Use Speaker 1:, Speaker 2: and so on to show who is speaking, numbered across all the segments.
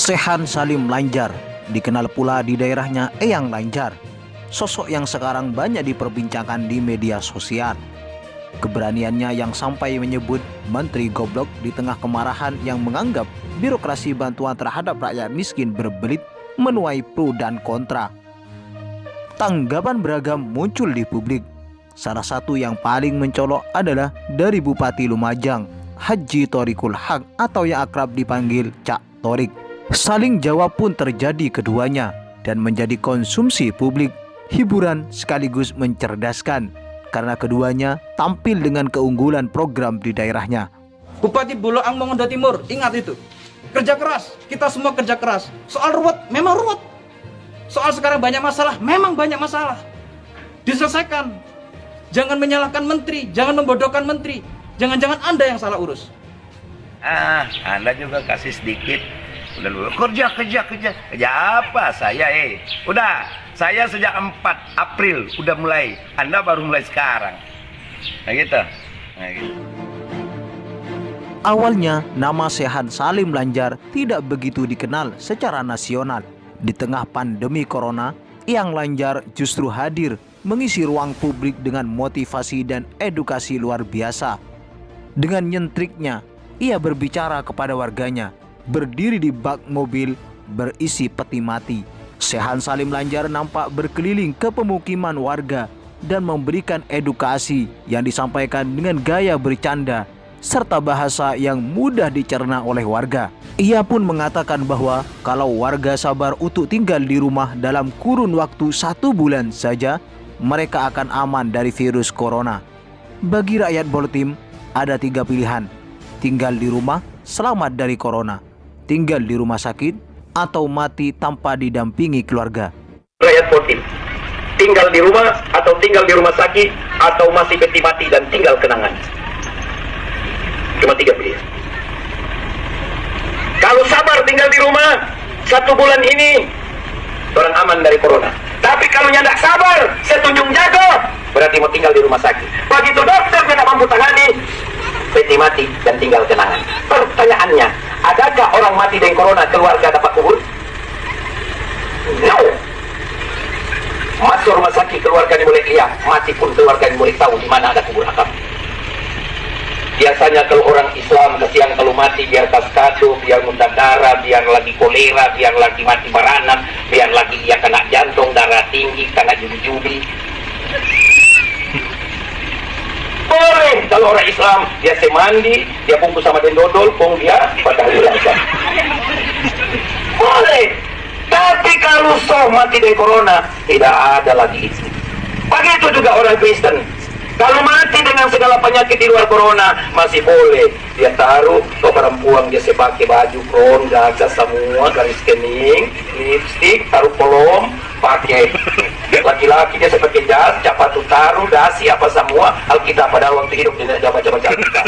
Speaker 1: Shehan Salim Lanjar, dikenal pula di daerahnya Eyang Lanjar, sosok yang sekarang banyak diperbincangkan di media sosial. Keberaniannya yang sampai menyebut menteri goblok di tengah kemarahan yang menganggap birokrasi bantuan terhadap rakyat miskin berbelit menuai pro dan kontra. Tanggapan beragam muncul di publik. Salah satu yang paling mencolok adalah dari Bupati Lumajang, Haji Thoriqul Haq atau yang akrab dipanggil Cak Thorik. Saling jawab pun terjadi keduanya dan menjadi konsumsi publik, hiburan sekaligus mencerdaskan karena keduanya tampil dengan keunggulan program di daerahnya.
Speaker 2: Bupati Boloang Mongondo Timur, ingat itu. Kerja keras, kita semua kerja keras. Soal ruwet, memang ruwet. Soal sekarang banyak masalah, memang banyak masalah. Diselesaikan. Jangan menyalahkan menteri, jangan membodohkan menteri. Jangan-jangan Anda yang salah urus.
Speaker 3: Anda juga kasih sedikit. Udah lu kerja apa saya udah saya sejak 4 April udah mulai, Anda baru mulai sekarang. Nah gitu.
Speaker 1: Awalnya nama Shehan Salim Lanjar tidak begitu dikenal secara nasional. Di tengah pandemi corona, Eyang Lanjar justru hadir mengisi ruang publik dengan motivasi dan edukasi luar biasa. Dengan nyentriknya, ia berbicara kepada warganya, berdiri di bak mobil berisi peti mati. Shehan Salim Lanjar nampak berkeliling ke pemukiman warga dan memberikan edukasi yang disampaikan dengan gaya bercanda serta bahasa yang mudah dicerna oleh warga. Ia pun mengatakan bahwa kalau warga sabar untuk tinggal di rumah dalam kurun waktu 1 bulan saja, mereka akan aman dari virus corona. Bagi rakyat Boltim, ada 3 pilihan: tinggal di rumah selamat dari corona, tinggal di rumah sakit, atau mati tanpa didampingi keluarga.
Speaker 3: Rakyat Boltim, tinggal di rumah atau tinggal di rumah sakit atau masih peti mati dan tinggal kenangan. Cuma 3 pilihan. Kalau sabar tinggal di rumah 1 bulan ini, orang aman dari corona. Tapi kalau nyandak sabar, setunjung jago, berarti mau tinggal di rumah sakit. Begitu dokter tidak mampu tangani, peti mati dan tinggal kenangan. Pertanyaannya, adakah orang mati dengan corona keluarga dapat kubur? No. Masuk rumah sakit keluarga boleh lihat, mati pun keluarga boleh tahu di mana ada kubur akam. Biasanya kalau orang Islam kesian kalau mati biar kaskado, biar muntah darah, biar lagi kolera, biar lagi mati beranak, biar lagi ia kena jantung, darah tinggi, kena judi-judi. Boleh kalau orang Islam dia semandi, dia bungkus sama dendodol, pong dia padahal belajar. Boleh. Tapi kalau mati dari corona, tidak ada lagi itu. Begitu juga orang Kristen. Kalau mati dengan segala penyakit di luar corona, masih boleh. Dia taruh ke perempuan, dia pakai baju kron, jaga semua, garis kening, lipstick, taruh kolom, pakai. Laki-laki dia pakai jas, capatu taruh, dasi, apa semua. Alkitab pada waktu hidup dia tidak baca-baca Alkitab.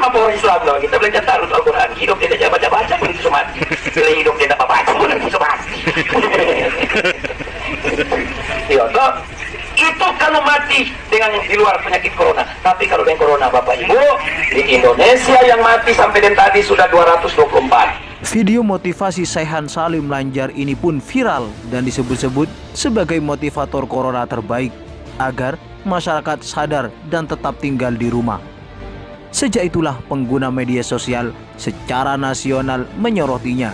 Speaker 3: Apa orang Islam dong? Kita belajar taruh Al-Quran. Hidup dia tidak baca-baca pun itu mati. Bila hidup dia tidak baca pun itu mati. Itu kalau mati dengan di luar penyakit corona. Tapi kalau dengan corona Bapak Ibu, di Indonesia yang mati sampai dan tadi sudah 224.
Speaker 1: Video motivasi Shehan Salim Lanjar ini pun viral dan disebut-sebut sebagai motivator corona terbaik agar masyarakat sadar dan tetap tinggal di rumah. Sejak itulah pengguna media sosial secara nasional menyorotinya.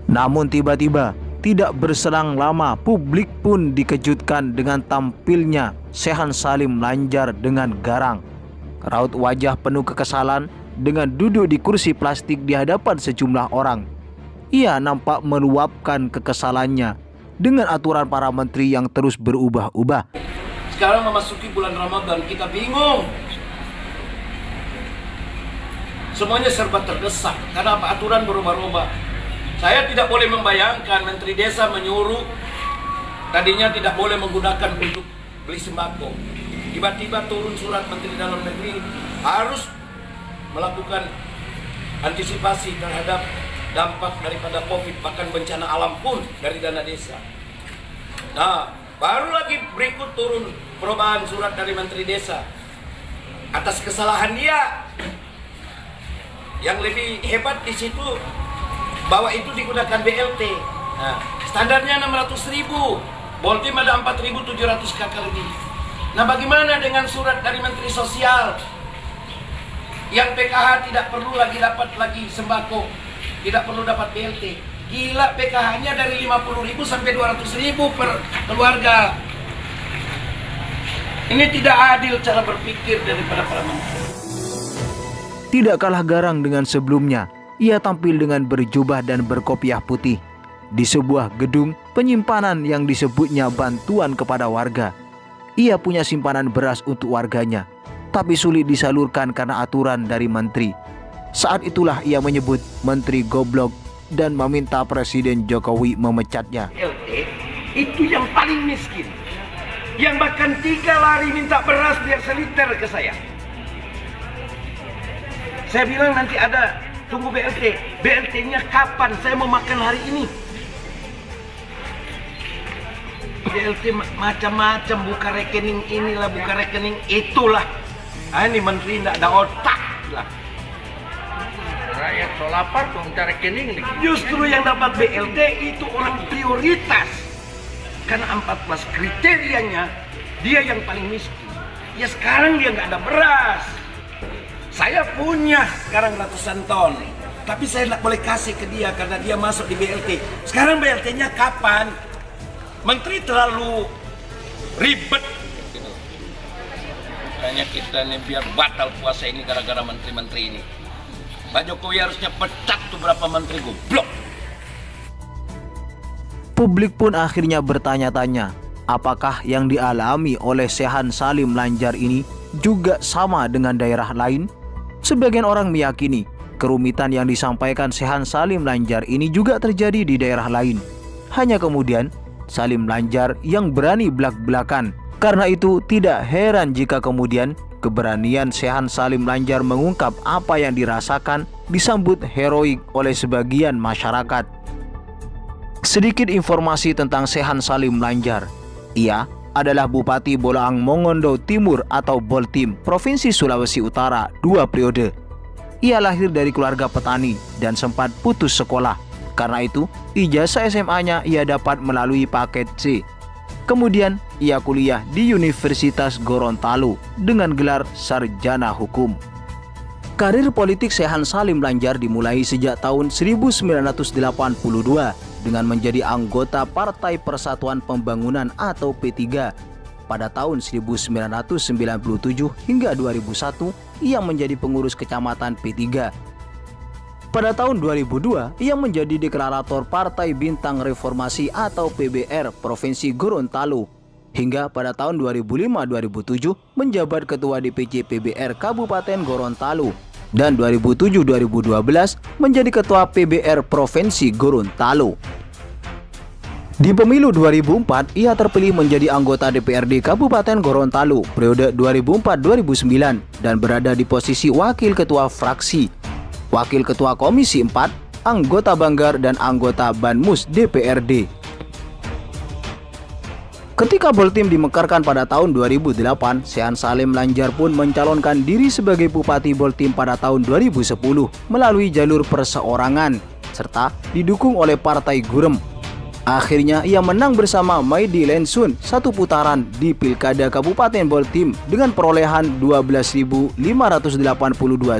Speaker 1: Namun tiba-tiba, tidak berselang lama, publik pun dikejutkan dengan tampilnya Shehan Salim Lanjar dengan garang. Raut wajah penuh kekesalan dengan duduk di kursi plastik di hadapan sejumlah orang. Ia nampak meluapkan kekesalannya dengan aturan para menteri yang terus berubah-ubah.
Speaker 2: Sekarang memasuki bulan Ramadan, kita bingung. Semuanya serba terdesak. Karena apa? Aturan berubah-ubah. Saya tidak boleh membayangkan Menteri Desa menyuruh tadinya tidak boleh menggunakan untuk beli sembako. Tiba-tiba turun surat Menteri Dalam Negeri harus melakukan antisipasi terhadap dampak daripada COVID, bahkan bencana alam pun dari dana desa. Nah, Baru lagi berikut turun perubahan surat dari Menteri Desa atas kesalahan dia. Yang lebih hebat di situ bahwa itu digunakan BLT. Nah, standarnya 600.000, Boltim ada 4.700 kakak lebih. Nah, bagaimana dengan surat dari Menteri Sosial yang PKH tidak perlu lagi dapat lagi sembako, tidak perlu dapat BLT? Gila, PKH-nya dari 50.000 sampai 200.000 per keluarga. Ini tidak adil cara berpikir daripada para menteri.
Speaker 1: Tidak kalah garang dengan sebelumnya, ia tampil dengan berjubah dan berkopiah putih di sebuah gedung penyimpanan yang disebutnya bantuan kepada warga. Ia punya simpanan beras untuk warganya, tapi sulit disalurkan karena aturan dari menteri. Saat itulah ia menyebut menteri goblok dan meminta Presiden Jokowi memecatnya.
Speaker 2: BLT itu yang paling miskin, yang bahkan 3 lari minta beras biar seliter ke saya. Saya bilang nanti ada, tunggu BLT. BLT-nya kapan? Saya mau makan hari ini. BLT macam-macam, buka rekening inilah, buka rekening itulah. Ini menteri tidak ada otak lah.
Speaker 4: Rakyat so lapar tuh minta rekening nih.
Speaker 2: Justru yang dapat BLT itu orang prioritas. Karena 14 kriterianya, dia yang paling miskin. Ya sekarang dia nggak ada beras. Saya punya sekarang ratusan ton. Tapi saya tidak boleh kasih ke dia karena dia masuk di BLT. Sekarang BLT-nya kapan? Menteri terlalu ribet. Makanya kita nih biar batal puasa ini gara-gara menteri-menteri ini. Pak Jokowi harusnya pecat tuh berapa menteri goblok.
Speaker 1: Publik pun akhirnya bertanya-tanya, apakah yang dialami oleh Shehan Salim Lanjar ini juga sama dengan daerah lain? Sebagian orang meyakini kerumitan yang disampaikan Shehan Salim Lanjar ini juga terjadi di daerah lain. Hanya kemudian Salim Lanjar yang berani belak-belakan. Karena itu tidak heran jika kemudian keberanian Shehan Salim Lanjar mengungkap apa yang dirasakan disambut heroik oleh sebagian masyarakat. Sedikit informasi tentang Shehan Salim Lanjar. Ia adalah Bupati Bolaang Mongondo Timur atau Boltim, Provinsi Sulawesi Utara 2 periode. Ia lahir dari keluarga petani dan sempat putus sekolah. Karena itu, ijazah SMA-nya ia dapat melalui paket C. Kemudian, ia kuliah di Universitas Gorontalo dengan gelar Sarjana Hukum. Karir politik Shehan Salim Lanjar dimulai sejak tahun 1982 dengan menjadi anggota Partai Persatuan Pembangunan atau P3. Pada tahun 1997 hingga 2001, ia menjadi pengurus kecamatan P3. Pada tahun 2002, ia menjadi deklarator Partai Bintang Reformasi atau PBR Provinsi Gorontalo. Hingga pada tahun 2005-2007 menjabat Ketua DPC PBR Kabupaten Gorontalo. Dan 2007-2012 menjadi Ketua PBR Provinsi Gorontalo. Di pemilu 2004, ia terpilih menjadi anggota DPRD Kabupaten Gorontalo periode 2004-2009 dan berada di posisi Wakil Ketua Fraksi, Wakil Ketua Komisi 4, anggota Banggar dan anggota Banmus DPRD. Ketika Boltim dimekarkan pada tahun 2008, Shehan Salim Lanjar pun mencalonkan diri sebagai Bupati Boltim pada tahun 2010 melalui jalur perseorangan serta didukung oleh Partai Gurem. Akhirnya ia menang bersama Maidi Lensun satu putaran di Pilkada Kabupaten Boltim dengan perolehan 12.582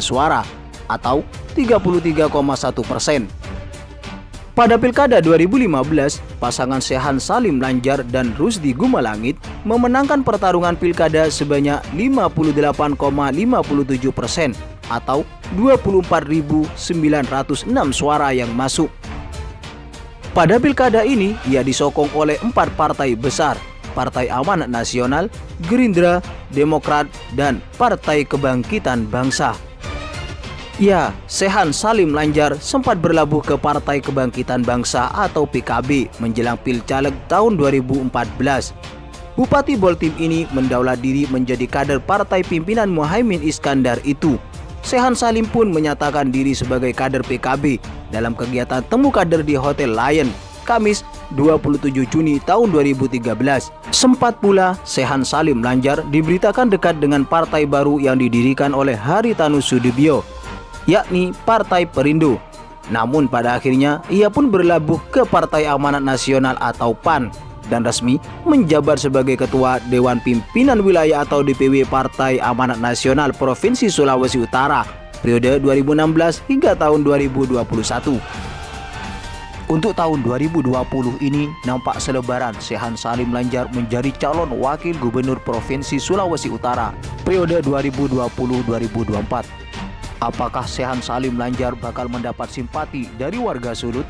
Speaker 1: suara atau 33,1%. Pada Pilkada 2015, pasangan Shehan Salim Lanjar dan Rusdi Gumalangit memenangkan pertarungan Pilkada sebanyak 58,57% atau 24.906 suara yang masuk. Pada Pilkada ini, ia disokong oleh 4 partai besar, Partai Amanat Nasional, Gerindra, Demokrat, dan Partai Kebangkitan Bangsa. Ya, Shehan Salim Lanjar sempat berlabuh ke Partai Kebangkitan Bangsa atau PKB menjelang Pilcaleg tahun 2014. Bupati Boltim ini mendaulat diri menjadi kader partai pimpinan Muhaimin Iskandar itu. Shehan Salim pun menyatakan diri sebagai kader PKB dalam kegiatan temu kader di Hotel Lion, Kamis 27 Juni tahun 2013. Sempat pula Sehan Salim Lanjar diberitakan dekat dengan partai baru yang didirikan oleh Haritanu Sudibyo, yakni Partai Perindo. Namun pada akhirnya ia pun berlabuh ke Partai Amanat Nasional atau PAN dan resmi menjabat sebagai Ketua Dewan Pimpinan Wilayah atau DPW Partai Amanat Nasional Provinsi Sulawesi Utara periode 2016 hingga tahun 2021. Untuk tahun 2020 ini nampak selebaran Sehan Salim Lanjar menjadi calon wakil gubernur Provinsi Sulawesi Utara periode 2020-2024. Apakah Sehan Salim Lanjar bakal mendapat simpati dari warga Sulut?